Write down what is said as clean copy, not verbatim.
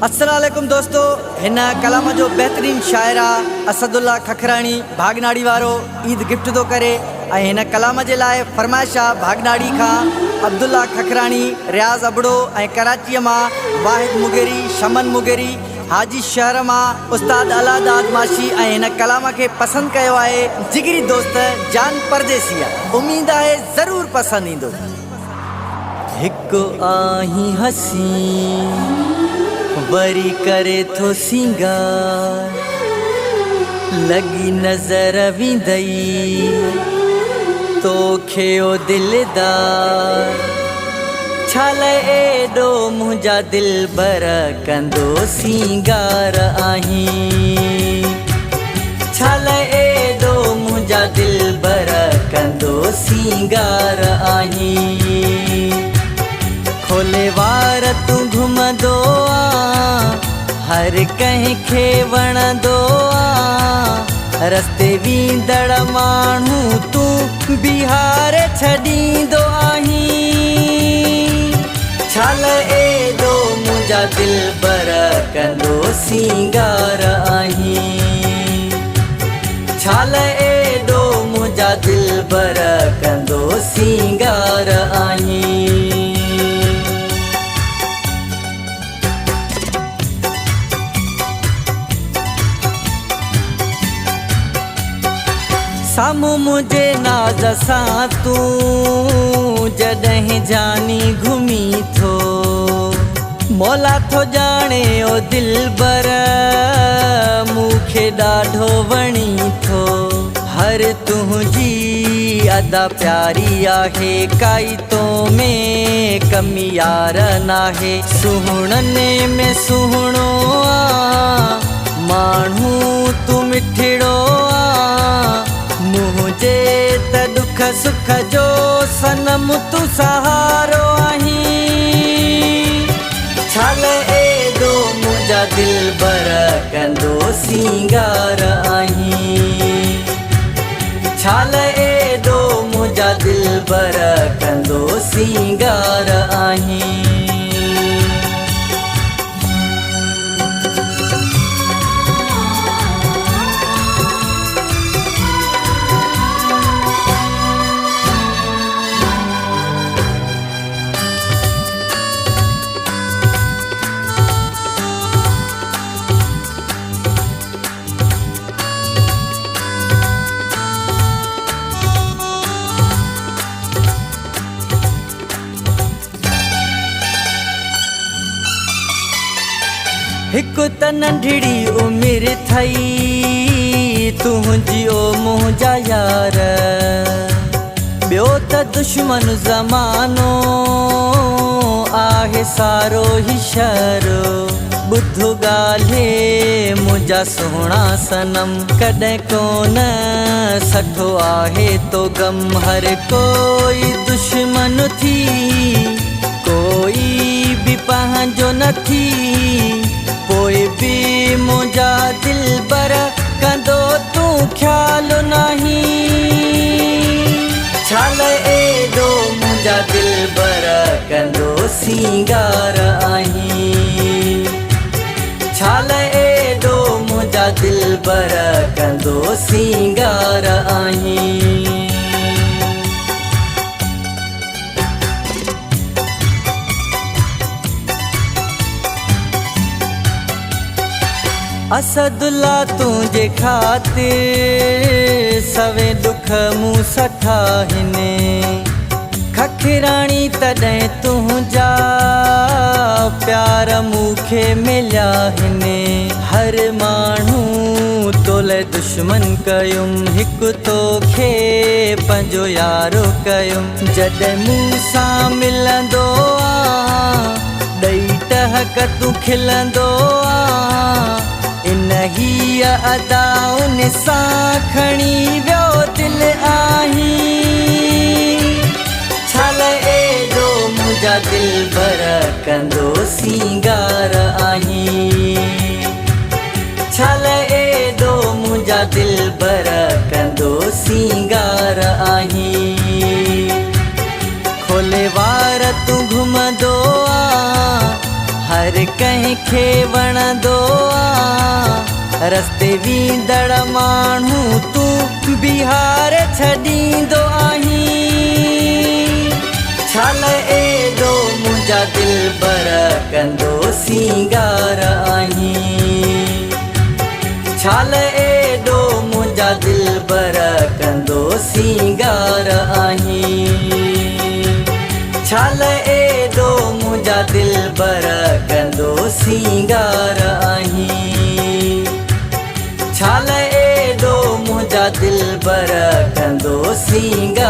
अस्सलाम वालेकुम दोस्तों, हिन कलाम जो बेहतरीन शायरा असदुल्ला खखराणी भागनाड़ी वारो ईद गिफ्ट तो करे। हिन कलाम जे लाइ फरमाइश आहे भागनाड़ी खां अब्दुल्ला खखराणी, रियाज़ अबड़ो ऐं कराची मां वाहिद मुगेरी, शमन मुगेरी, हाजी शहर मां उस्ताद अलादाद माशी। हिन कलाम के पसंद कयो आहे जिगरी दोस्त जान परदेसिया। उम्मीद है ज़रूर पसंद ईंदो। हिकु आही हसी वरी करे थो सिंगार, लगी नज़र विंदई तोखे ओ दिलदार। छल एडो मुंहिंजा दिल बर कंदो सिंगार आही, छल एडो मुंहिंजा दिल बर कंदो सिंगार आही। खोले वार तू घुमंदो आ, हर कंहिंखे वणंदो आ। रस्ते वेंदड़ माण्हू तू बिहार छॾींदो आहीं। छल एॾो मुंहिंजा दिल बर कंदो सिंगार आहीं, छल एॾो मुंहिंजा दिल बर कंदो सिंगार आहीं। साम्हूं मुझे नाज़ सां तू जॾहिं जानी घुमी थो, मौला थो ॼाणे ओ दिल बर मूंखे ॾाढो वणी थो। हर तुंहिंजी अदा प्यारी आहे, काई तो में कमी यार नाहे। सुहिणने में सुहिणो आ माण्हू तू मिठड़ो आ, मुझे त दुख सुख जो सनम तू सहारो आहीं। छल एडो मुंहिंजा दिल बर कंदो सिंगार आहीं, छल एडो मुंहिंजा दिल बर कंदो सिंगार आहीं। हिकु त नंढड़ी उमिरि थई तुंहिंजी ओ मुंहिंजा यार, ॿियो त दुश्मन ज़मानो आहे सारो ही शहरो। ॿुध ॻाल्हि मुंहिंजा सुहिणा सनम, कॾहिं कोन सठो आहे तो गम। हर कोई दुश्मन थी कोई भी पंहिंजो न थी, कोई भी मुंहिंजा दिल बर कंदो तू ख्याल नहीं। छल एडो मुंहिंजा दिल बर कंदो सिंगार आहीं, छल एडो मुंहिंजा दिल बर कंदो सिंगार आहीं। असदुल्ला तुंहिंजे ख़ातिर सवे दुख मूं सठा हिने। खखराणी तॾहिं तुंहिंजा प्यार मूंखे मिलिया हिने। हर माण्हू तोले दुश्मन कयुमि, हिकु तोखे पंहिंजो यारो कयुमि। जॾहिं मूं सां मिलंदो आ ॾेई टहक तू खिलंदो आ, इनही अदाउन सां खणी वियो दिल आहीं। छल एडो मुंहिंजा दिल बर कंदो सिंगार आहीं, छल एडो मुंहिंजा दिल बर कंदो सिंगार आहीं। खोले वार तू घुमंदो आ, हर हर कंहिंखे वणंदो आ रस्ते वींदड़ माण्हू तूं बिहार छॾींदो आहीं छाल एॾो मुंहिंजा दिलबर कंदो सींगार आहीं छाल एॾो मुंहिंजा दिलबर कंदो सींगार आहीं छाल एॾो मुंहिंजा दिलबर कंदो सींगार आहीं छाल एॾो मुंहिंजा दिलबर कंदो सींगार